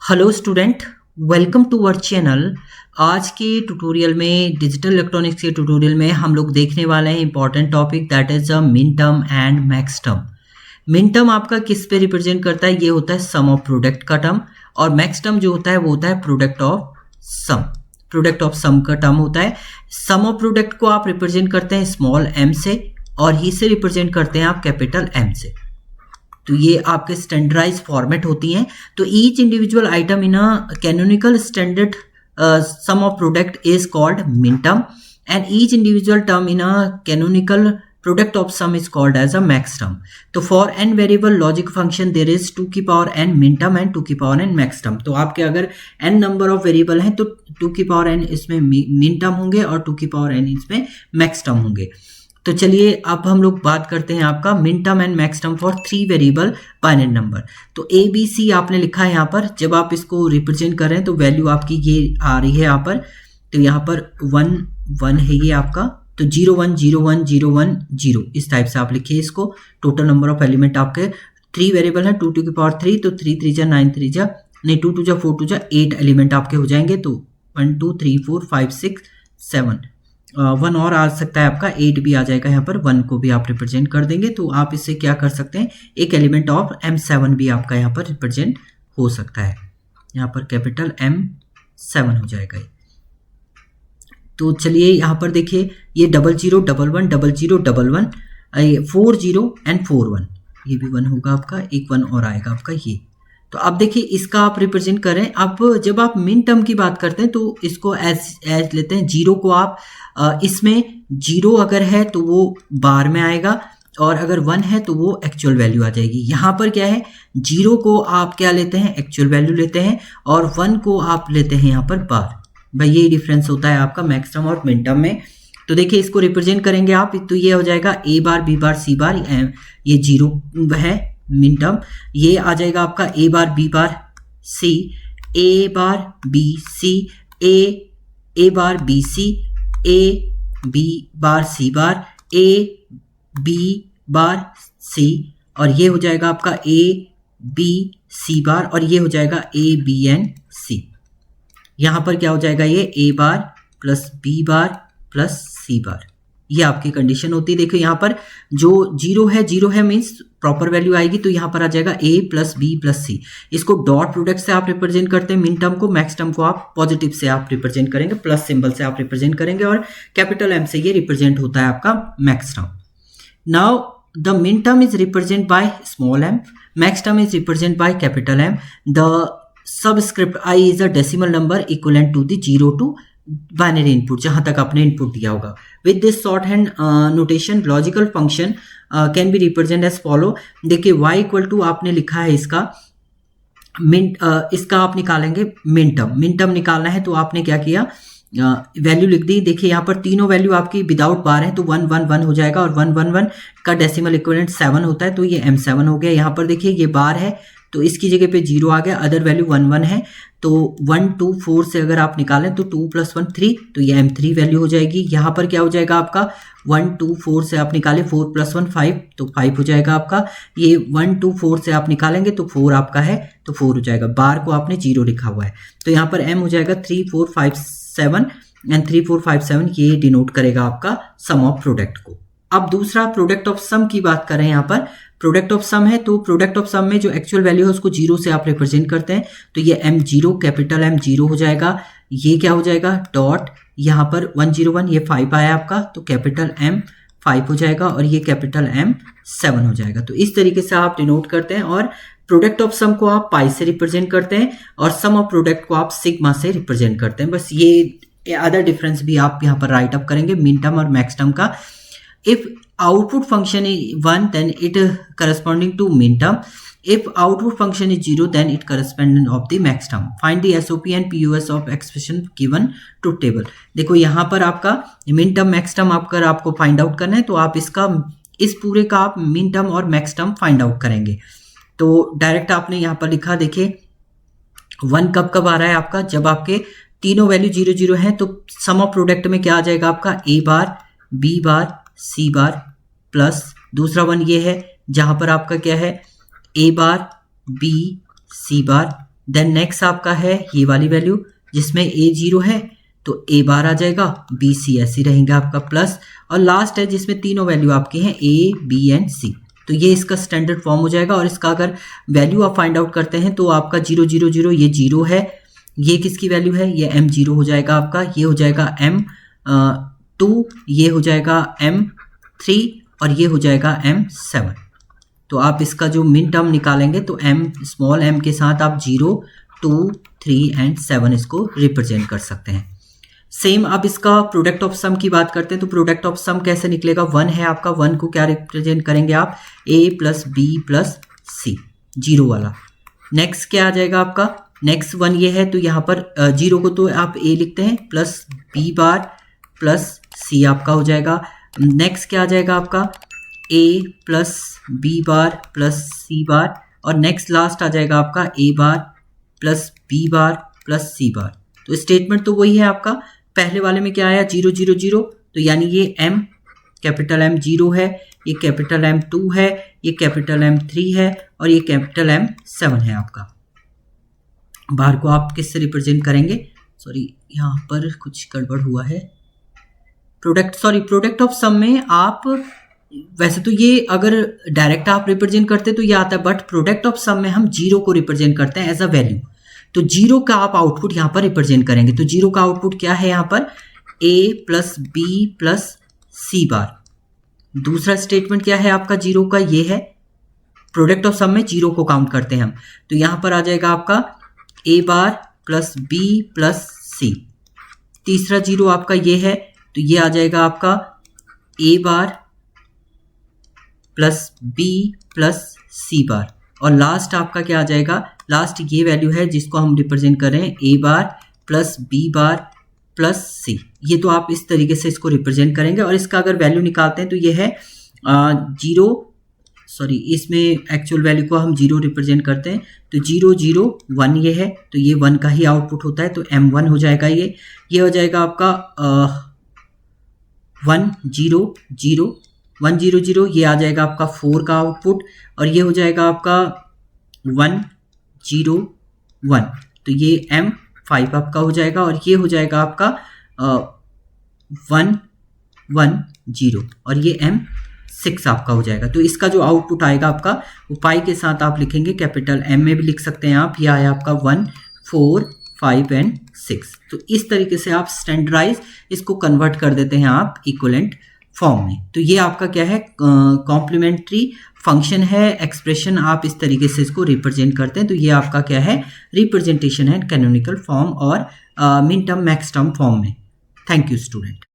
Hello student, welcome to our channel. आज के tutorial में डिजिटल इलेक्ट्रॉनिक्स के ट्यूटोरियल में हम लोग देखने वाले हैं important topic that is a min term and max term. Min term आपका किस पे रिप्रेजेंट करता है? ये होता है सम ऑफ प्रोडक्ट का टर्म, और मैक्स टर्म जो होता है वो होता है product of sum. Product of sum का टर्म होता है। सम ऑफ प्रोडक्ट को आप रिप्रेजेंट करते हैं स्मॉल एम से, और ही से रिप्रेजेंट करते हैं आप कैपिटल एम से। तो ये आपके स्टैंडर्डाइज फॉर्मेट होती हैं। तो each individual item in a canonical standard sum of product is called min term, and each individual term in a canonical product of sum is called as a max term. तो for n variable logic function there is 2 की power n min term and 2 की power n max term. तो आपके अगर n number of variable हैं तो 2 की power n इसमें min term होंगे और 2 की पावर n इसमें max term होंगे। तो चलिए अब हम लोग बात करते हैं आपका मिन term and max term for 3 variable binary number. तो ए बी सी आपने लिखा है यहाँ पर। जब आप इसको रिप्रेजेंट कर रहे हैं तो वैल्यू आपकी ये आ रही है यहाँ पर। तो यहाँ पर 1 1 है ये आपका। तो 0 1 0 1 0 1 0 इस टाइप से आप लिखिए इसको। टोटल नंबर ऑफ एलिमेंट आपके 3 वेरिएबल है, 2 की पावर 3, तो 3 3 जा 9 3 जा नहीं 2 2 जा 4 2 जा 8 एलिमेंट आपके हो जाएंगे। तो 1 2 3 4 5 6 7 1 और आ सकता है आपका, 8 भी आ जाएगा यहाँ पर। 1 को भी आप रिप्रेजेंट कर देंगे तो आप इससे क्या कर सकते हैं, एक एलिमेंट ऑफ M7 भी आपका यहाँ पर रिप्रेजेंट हो सकता है। यहाँ पर कैपिटल M7 हो जाएगा। तो चलिए यहाँ पर देखिए ये 0 0 1 1 0 0 1 1 4 0 एंड 4 1, ये भी 1 होगा आपका, एक 1 और आएगा आपका ये। तो अब देखिए इसका आप रिप्रेजेंट करें। अब जब आप मिन टर्म की बात करते हैं तो इसको एज लेते हैं। 0 को आप इसमें 0 अगर है तो वो बार में आएगा, और अगर 1 है तो वो एक्चुअल वैल्यू आ जाएगी। यहाँ पर क्या है, 0 को आप क्या लेते हैं, एक्चुअल वैल्यू लेते हैं, और 1 को आप लेते हैं यहाँ पर बार। भाई ये डिफरेंस होता है आपका मैक्स टर्म और मिन टर्म में। तो देखिए इसको रिप्रेजेंट करेंगे आप तो ये हो जाएगा ए बार बी बार सी बार। ये 0 है मिन टर्म। ये आ जाएगा आपका A bar B bar C, A bar B C, A bar B C, A B bar C bar, A B bar C, और ये हो जाएगा आपका ए बी सी बार, और ये हो जाएगा ए बी एन सी। यहाँ पर क्या हो जाएगा, ये ए बार प्लस बी बार प्लस सी बार, ये आपकी कंडीशन होती है। देखो यहाँ पर जो 0 है मीन्स प्रॉपर वैल्यू आएगी, तो यहाँ पर आ जाएगा a प्लस बी प्लस सी। इसको डॉट प्रोडक्ट से आप रिप्रेजेंट करते हैं मिन टर्म को। मैक्स टर्म को आप पॉजिटिव से आप रिप्रेजेंट करेंगे, प्लस सिंबल से आप रिप्रेजेंट करेंगे, और कैपिटल एम से ये रिप्रेजेंट होता है आपका max term. Now the min term is represent by small m, max term is represent by capital M. The subscript i is a decimal number equivalent to the 0 to binary input, जहां तक आपने input दिया होगा। With this shorthand notation, logical function can be represented as follow। देखिए y equal to आपने लिखा है इसका इसका आप निकालेंगे मिन टर्म। मिन टर्म निकालना है तो आपने क्या किया, वैल्यू लिख दी। देखिए यहाँ पर तीनों वैल्यू आपकी विदाउट बार है, तो 1 1 1 हो जाएगा, और 1 1 1 का डेसिमल इक्विवेलेंट 7 होता है, तो ये M7 हो गया। यहाँ पर देखिए ये बार है तो इसकी जगह पे 0 आ गया, अदर वैल्यू 1 1 है, तो 1 2 4 से अगर आप निकालें तो 2 + 1 3, तो ये M3 वैल्यू हो जाएगी। यहाँ पर क्या हो जाएगा आपका, 1 2 4 से आप निकालें 4 + 1 5, तो 5 हो जाएगा आपका। ये 1 2 4 से आप निकालेंगे तो 4 आपका है, तो 4 हो जाएगा। बार को आपने 0 लिखा हुआ है, तो यहाँ पर M हो जाएगा 3 4 5 7, एंड 3 4 5 7 ये डिनोट करेगा आपका सम ऑफ प्रोडक्ट को। अब दूसरा प्रोडक्ट ऑफ सम की बात करें। यहाँ पर प्रोडक्ट ऑफ सम है, तो प्रोडक्ट ऑफ सम में जो एक्चुअल वैल्यू है उसको 0 से आप रिप्रेजेंट करते हैं, तो ये M0 कैपिटल M 0 हो जाएगा। ये क्या हो जाएगा, डॉट यहाँ पर 1 0 1, ये 5 आया आपका, तो कैपिटल M 5 हो जाएगा, और ये कैपिटल M 7 हो जाएगा। तो इस तरीके से आप डिनोट करते हैं, और प्रोडक्ट ऑफ सम को आप पाई से रिप्रेजेंट करते हैं, और सम ऑफ प्रोडक्ट को आप सिग्मा से रिप्रेजेंट करते हैं। बस ये अदर डिफरेंस भी आप यहाँ पर राइट अप करेंगे मिन टर्म और मैक्स टर्म का। If output function is 1 then it corresponding to min term. If output function is 0 then it corresponding of the max term. Find the SOP and POS of expression given to table. देखो यहाँ पर आपका min term max term आपको find out करना है, तो आप इस पूरे का आप min term और max term फाइंड आउट करेंगे। तो डायरेक्ट आपने यहाँ पर लिखा, देखिए 1 कब आ रहा है आपका, जब आपके तीनों वैल्यू 0 0 है, तो सम ऑफ प्रोडक्ट में क्या आ जाएगा आपका, a bar b bar C bar plus दूसरा 1 ये है, जहां पर आपका क्या है, A bar B C bar then next आपका है ये वाली वैल्यू जिसमें a 0 है तो a बार आ जाएगा, b c ऐसे रहेंगे आपका प्लस, और लास्ट है जिसमें तीनों वैल्यू आपके हैं a b एंड c। तो ये इसका स्टैंडर्ड फॉर्म हो जाएगा। और इसका अगर वैल्यू आप फाइंड आउट करते हैं तो आपका 0 0 0 ये 0 है, ये किसकी वैल्यू है, ये m0 हो जाएगा आपका, ये हो जाएगा m2, ये हो जाएगा m3 और ये हो जाएगा m7। तो आप इसका जो मिन टर्म निकालेंगे तो स्मॉल m के साथ आप 0 2 3 एंड 7 इसको रिप्रेजेंट कर सकते हैं। सेम अब इसका प्रोडक्ट ऑफ सम की बात करते हैं तो प्रोडक्ट ऑफ सम कैसे निकलेगा, 1 है आपका, 1 को क्या रिप्रेजेंट करेंगे आप, a plus b plus c, 0 वाला। नेक्स्ट क्या आ जाएगा आपका, नेक्स्ट 1 ये है तो यहाँ पर 0 को तो आप a लिखते हैं प्लस b बार प्लस c आपका हो जाएगा। नेक्स्ट क्या आ जाएगा आपका, a plus b bar plus c बार, और नेक्स्ट लास्ट आ जाएगा आपका a bar plus b bar plus c बार। तो स्टेटमेंट तो वही है आपका, पहले वाले में क्या आया 0 0 0, तो यानी ये m कैपिटल M 0 है, ये कैपिटल M 2 है, ये कैपिटल M 3 है और ये कैपिटल M 7 है आपका। बाहर को आप किससे रिप्रेजेंट करेंगे, सॉरी यहाँ पर कुछ गड़बड़ हुआ है, प्रोडक्ट ऑफ सम में आप वैसे तो ये अगर डायरेक्ट आप रिप्रेजेंट करते तो ये आता है, बट प्रोडक्ट ऑफ सम में हम 0 को रिप्रेजेंट करते हैं एज अ वैल्यू। तो 0 का आप आउटपुट यहाँ पर रिप्रेजेंट करेंगे। तो 0 का आउटपुट क्या है यहाँ पर, a plus b plus c बार। दूसरा स्टेटमेंट क्या है आपका 0 का, ये है प्रोडक्ट ऑफ सम में 0 को काउंट करते हैं हम, तो यहाँ पर आ जाएगा आपका a bar plus b plus c। तीसरा 0 आपका ये है तो ये आ जाएगा आपका a bar plus b plus c बार, और लास्ट आपका क्या आ जाएगा, लास्ट ये वैल्यू है जिसको हम रिप्रेजेंट कर रहे हैं a bar plus b bar plus c। ये तो आप इस तरीके से इसको रिप्रेजेंट करेंगे। और इसका अगर वैल्यू निकालते हैं तो ये है 0, सॉरी इसमें एक्चुअल वैल्यू को हम 0 रिप्रेजेंट करते हैं तो 0 0 1 ये है, तो ये 1 का ही आउटपुट होता है, तो m1 हो जाएगा, ये हो जाएगा आपका 1 0 0 1 0 0, ये आ जाएगा आपका 4 का आउटपुट, और ये हो जाएगा आपका 1 0 1, तो ये m5 आपका हो जाएगा, और ये हो जाएगा आपका 1 1 0 और ये m6 आपका हो जाएगा। तो इसका जो आउटपुट आएगा आपका वो पाई के साथ आप लिखेंगे, कैपिटल M में भी लिख सकते हैं आप, ये आया आपका 1 4 5 एंड 6। तो इस तरीके से आप स्टैंडर्डाइज इसको कन्वर्ट कर देते हैं आप इक्विवेलेंट फॉर्म में। तो ये आपका क्या है, कॉम्प्लीमेंट्री फंक्शन है, एक्सप्रेशन आप इस तरीके से इसको रिप्रेजेंट करते हैं। तो ये आपका क्या है, रिप्रेजेंटेशन है कैनोनिकल फॉर्म और min term max term form में। Thank you student.